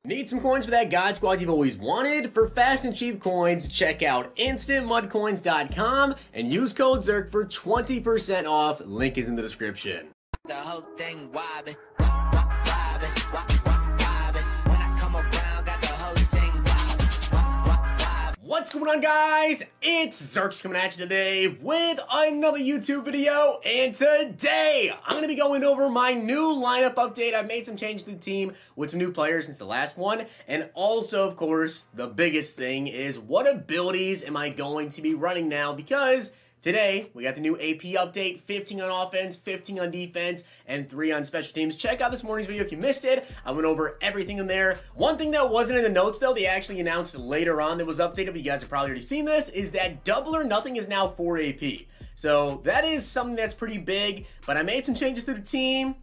Need some coins for that God Squad you've always wanted? For fast and cheap coins, check out instantmudcoins.com and use code ZIRK for 20% off. Link is in the description. The whole thing wobbin', wobbin', wobbin'. When I come around, got the whole thing wobbin'. What's going on, guys? It's Zirksee coming at you today with another YouTube video, and today I'm going to be going over my new lineup update. I've made some changes to the team with some new players since the last one, and also, of course, the biggest thing is what abilities am I going to be running now, because today, we got the new AP update, 15 on offense, 15 on defense, and 3 on special teams. Check out this morning's video if you missed it. I went over everything in there. One thing that wasn't in the notes, though, they actually announced later on that was updated, but you guys have probably already seen this, is that double or nothing is now 4 AP. So that is something that's pretty big, but I made some changes to the team,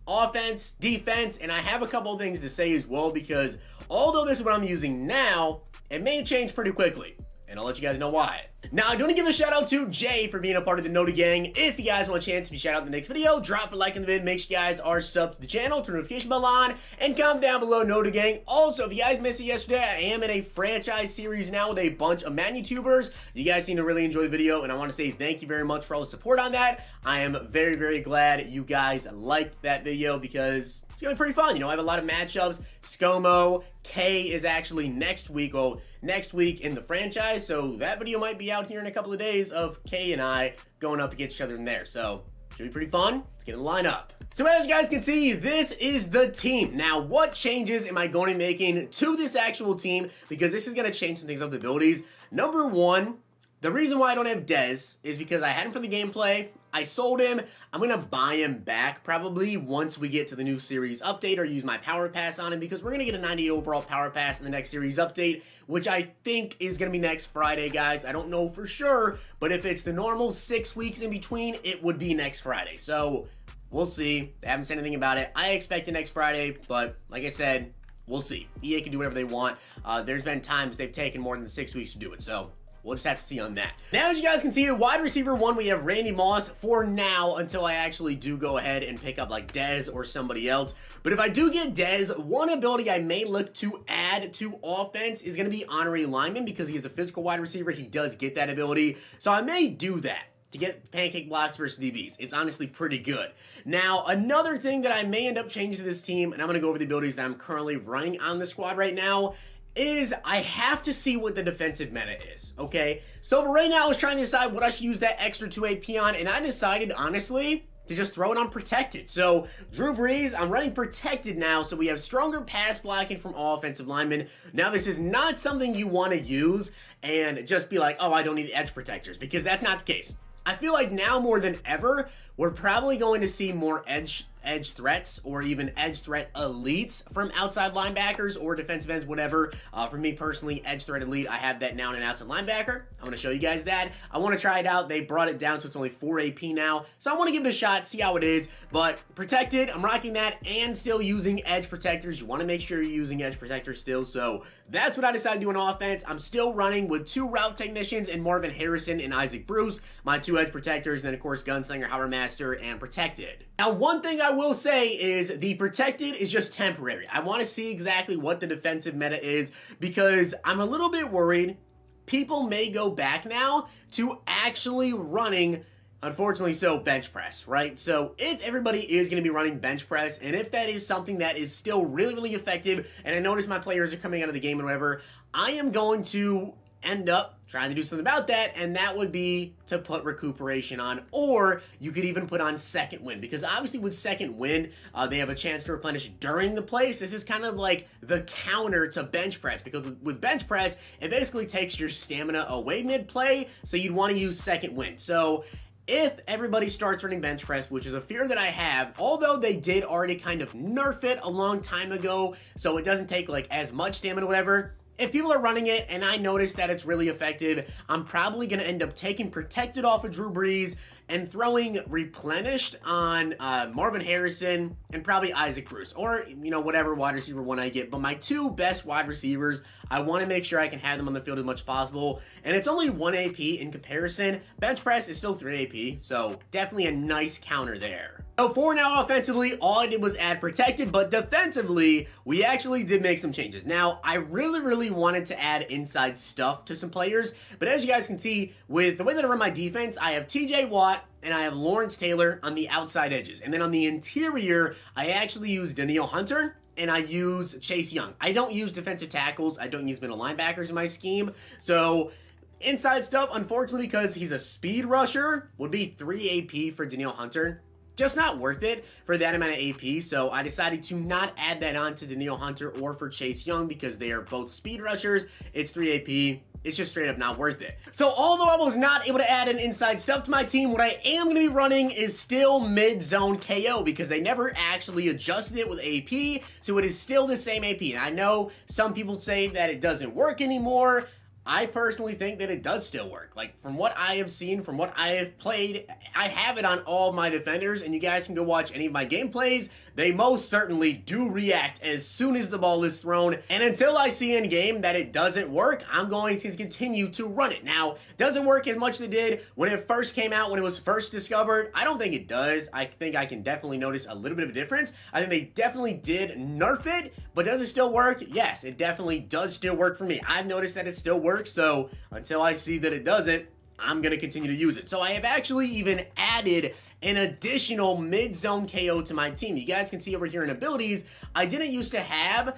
offense, defense, and I have a couple of things to say as well, because although this is what I'm using now, it may change pretty quickly. And I'll let you guys know why. Now, I do want to give a shout out to Jay for being a part of the Nota Gang. If you guys want a chance to be shout out in the next video, drop a like in the vid. Make sure you guys are subbed to the channel, turn the notification bell on, and comment down below Nota Gang. Also, if you guys missed it yesterday, I am in a franchise series now with a bunch of Madden YouTubers. You guys seem to really enjoy the video, and I want to say thank you very much for all the support on that. I am very, very glad you guys liked that video because it's going to be pretty fun. You know, I have a lot of matchups. ScoMo, K is actually next week. Well, next week in the franchise. So that video might be out here in a couple of days of K and I going up against each other in there. So should be pretty fun. Let's get a lineup. So as you guys can see, this is the team. Now, what changes am I going to be making to this actual team? Because this is going to change some things of the abilities. Number one, the reason why I don't have Dez is because I had him for the gameplay. I sold him. I'm going to buy him back probably once we get to the new series update or use my power pass on him, because we're going to get a 98 overall power pass in the next series update, which I think is going to be next Friday, guys. I don't know for sure, but if it's the normal 6 weeks in between, it would be next Friday. So we'll see. They haven't said anything about it. I expect it next Friday, but like I said, we'll see. EA can do whatever they want. There's been times they've taken more than 6 weeks to do it, so we'll just have to see on that. Now, as you guys can see, wide receiver 1, we have Randy Moss for now until I actually do go ahead and pick up like Dez or somebody else. But if I do get Dez, one ability I may look to add to offense is going to be honorary lineman, because he is a physical wide receiver. He does get that ability. So I may do that to get pancake blocks versus DBs. It's honestly pretty good. Now, another thing that I may end up changing to this team, and I'm going to go over the abilities that I'm currently running on the squad right now, is I have to see what the defensive meta is, okay? So for right now, I was trying to decide what I should use that extra 2 AP on, and I decided, honestly, to just throw it on protected. So Drew Brees, I'm running protected now, so we have stronger pass blocking from all offensive linemen. Now, this is not something you want to use and just be like, oh, I don't need edge protectors, because that's not the case. I feel like now more than ever, we're probably going to see more edge threats or even edge threat elites from outside linebackers or defensive ends, whatever. For me personally, edge threat elite, I have that now in an outside linebacker. I'm going to show you guys that. I want to try it out. They brought it down, so it's only 4 AP now. So I want to give it a shot, see how it is. But protected, I'm rocking that and still using edge protectors. You want to make sure you're using edge protectors still. So that's what I decided to do on offense. I'm still running with 2 route technicians and Marvin Harrison and Isaac Bruce, my 2 edge protectors, and then of course Gunslinger, Howard Master, and protected. Now, one thing I will say is the protected is just temporary. I want to see exactly what the defensive meta is, because I'm a little bit worried people may go back now to actually running, unfortunately so, bench press, right? So if everybody is going to be running bench press, and if that is something that is still really, really effective, and I notice my players are coming out of the game and whatever, I am going to end up trying to do something about that, and that would be to put recuperation on, or you could even put on second wind, because obviously with second wind, they have a chance to replenish during the plays. This is kind of like the counter to bench press, because with bench press, it basically takes your stamina away mid-play, so you'd want to use second wind. So if everybody starts running bench press, which is a fear that I have, although they did already kind of nerf it a long time ago, so it doesn't take like as much stamina or whatever, if people are running it and I notice that it's really effective, I'm probably going to end up taking protected off of Drew Brees and throwing replenished on Marvin Harrison and probably Isaac Bruce, or, you know, whatever wide receiver one I get. But my two best wide receivers, I want to make sure I can have them on the field as much as possible. And it's only 1 AP in comparison. Bench press is still 3 AP, so definitely a nice counter there. So for now, offensively, all I did was add protected, but defensively, we actually did make some changes. Now, I really wanted to add inside stuff to some players, but as you guys can see, with the way that I run my defense, I have TJ Watt and I have Lawrence Taylor on the outside edges. And then on the interior, I actually use Danielle Hunter and I use Chase Young. I don't use defensive tackles. I don't use middle linebackers in my scheme. So inside stuff, unfortunately, because he's a speed rusher, would be 3 AP for Danielle Hunter. Just not worth it for that amount of AP, so I decided to not add that on to Danielle Hunter or for Chase Young because they are both speed rushers. It's 3 AP. It's just straight up not worth it. So although I was not able to add an inside stuff to my team, what I am going to be running is still mid-zone KO because they never actually adjusted it with AP, so it is still the same AP. And I know some people say that it doesn't work anymore. I personally think that it does still work. Like, from what I have seen, from what I have played, I have it on all my defenders, and you guys can go watch any of my gameplays. They most certainly do react as soon as the ball is thrown, and until I see in game that it doesn't work, I'm going to continue to run it. Now, does it work as much as it did when it first came out, when it was first discovered? I don't think it does. I think I can definitely notice a little bit of a difference. I think they definitely did nerf it, but does it still work? Yes, it definitely does still work for me. I've noticed that it still works, so until I see that it doesn't, I'm going to continue to use it. So I have actually even added an additional mid-zone KO to my team. You guys can see over here in abilities, I didn't used to have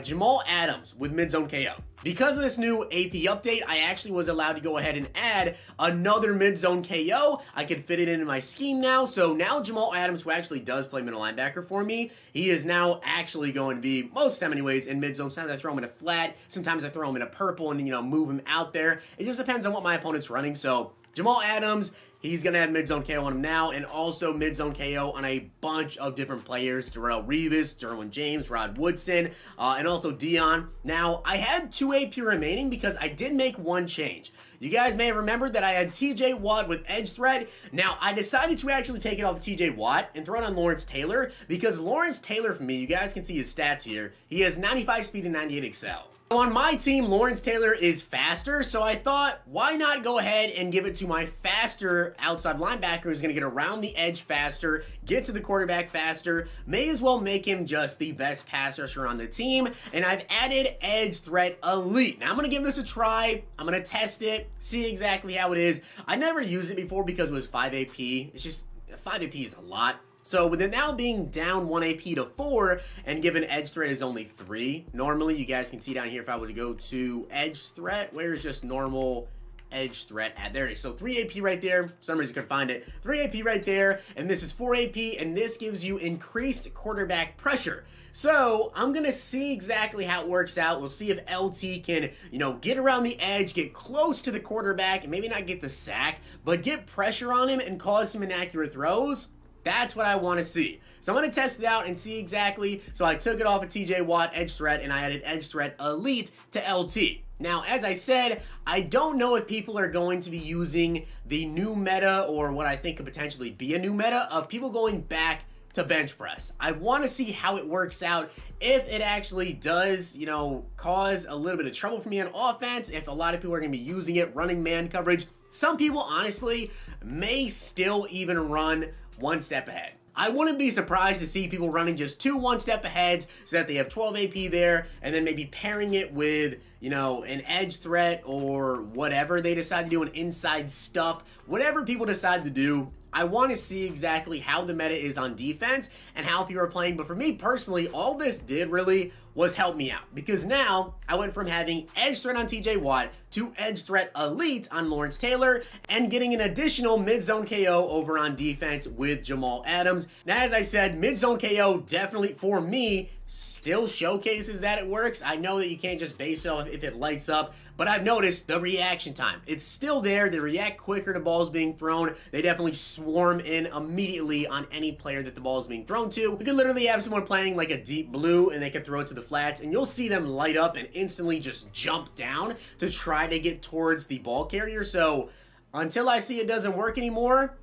Jamal Adams with mid-zone KO. Because of this new AP update, I actually was allowed to go ahead and add another mid-zone KO. I could fit it into my scheme now. So now Jamal Adams, who actually does play middle linebacker for me, he is now actually going to be, most of the time anyways, in mid-zone. Sometimes I throw him in a flat, sometimes I throw him in a purple and, you know, move him out there. It just depends on what my opponent's running. So Jamal Adams, he's going to have mid-zone KO on him now, and also mid-zone KO on a bunch of different players. Darrell Revis, Derwin James, Rod Woodson, and also Dion. Now, I had 2 AP remaining because I did make one change. You guys may have remembered that I had TJ Watt with edge threat. Now, I decided to actually take it off TJ Watt and throw it on Lawrence Taylor because Lawrence Taylor, for me, you guys can see his stats here. He has 95 speed and 98 excel. On my team, Lawrence Taylor is faster, so I thought, why not go ahead and give it to my faster outside linebacker who's going to get around the edge faster, get to the quarterback faster, may as well make him just the best pass rusher on the team, and I've added Edge Threat Elite. Now, I'm going to give this a try. I'm going to test it, see exactly how it is. I never used it before because it was 5 AP. It's just, 5 AP is a lot. So with it now being down 1 AP to 4 and given edge threat is only 3, normally you guys can see down here if I were to go to edge threat, where's just normal edge threat at? There it is. So 3 AP right there. For some reason I couldn't find it. 3 AP right there, and this is 4 AP, and this gives you increased quarterback pressure. So I'm going to see exactly how it works out. We'll see if LT can, you know, get around the edge, get close to the quarterback, and maybe not get the sack, but get pressure on him and cause some inaccurate throws. That's what I want to see. So I'm going to test it out and see exactly. So I took it off of TJ Watt Edge Threat and I added Edge Threat Elite to LT. Now, as I said, I don't know if people are going to be using the new meta or what I think could potentially be a new meta of people going back to bench press. I want to see how it works out, if it actually does, you know, cause a little bit of trouble for me on offense, if a lot of people are going to be using it, running man coverage. Some people, honestly, may still even run 1 step ahead. I wouldn't be surprised to see people running just 2 1-step aheads so that they have 12 AP there, and then maybe pairing it with, you know, an edge threat or whatever they decide to do, an inside stuff, whatever people decide to do. I want to see exactly how the meta is on defense and how people are playing. But for me personally, all this did really was help me out, because now I went from having edge threat on TJ Watt to edge threat elite on Lawrence Taylor and getting an additional mid-zone KO over on defense with Jamal Adams. Now, as I said, mid-zone KO definitely, for me, still showcases that it works. I know that you can't just base it off if it lights up, but I've noticed the reaction time. It's still there. They react quicker to balls being thrown. They definitely swarm in immediately on any player that the ball is being thrown to. You could literally have someone playing like a deep blue and they can throw it to the flats, and you'll see them light up and instantly just jump down to try to get towards the ball carrier. So until I see it doesn't work anymore,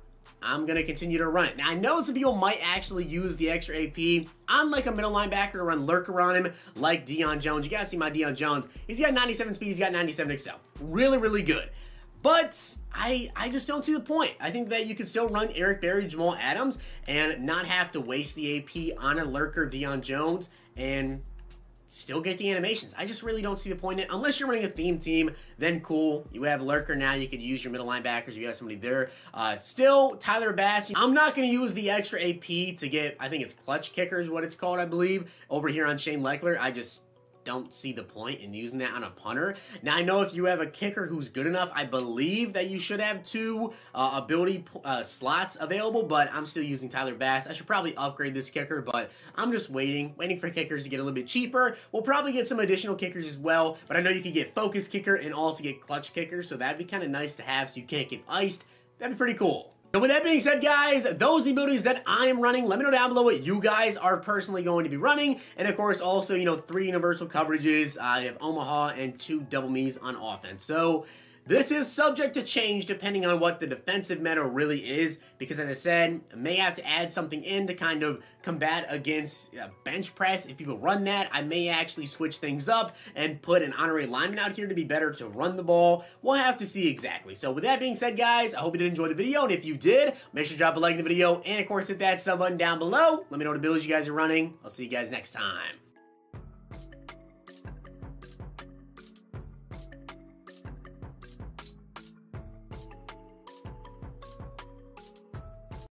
I'm going to continue to run it. Now, I know some people might actually use the extra AP. I'm like a middle linebacker to run lurker on him, like Deion Jones. You guys see my Deion Jones. He's got 97 speed. He's got 97 excel. Really, really good. But I just don't see the point. I think that you can still run Eric Berry, Jamal Adams, and not have to waste the AP on a lurker, Deion Jones, and still get the animations. I just really don't see the point in it. Unless you're running a theme team, then cool. You have lurker now. You could use your middle linebackers. You have somebody there. Still, Tyler Bass. I'm not going to use the extra AP to get, I think it's clutch kicker is what it's called, I believe, over here on Shane Leckler. I just don't see the point in using that on a punter. Now, I know if you have a kicker who's good enough, I believe that you should have 2 ability slots available, but I'm still using Tyler Bass. I should probably upgrade this kicker, but I'm just waiting for kickers to get a little bit cheaper. We'll probably get some additional kickers as well, but I know you can get focus kicker and also get clutch kicker, so that'd be kind of nice to have so you can't get iced. That'd be pretty cool. So with that being said, guys, those are the abilities that I am running. Let me know down below what you guys are personally going to be running. And of course, also, 3 universal coverages. I have Omaha and 2 double me's on offense. So this is subject to change depending on what the defensive meta really is, because as I said, I may have to add something in to kind of combat against bench press. If people run that, I may actually switch things up and put an honorary lineman out here to be better to run the ball. We'll have to see exactly. So with that being said, guys, I hope you did enjoy the video, and if you did, make sure to drop a like in the video, and of course hit that sub button down below. Let me know what abilities you guys are running. I'll see you guys next time.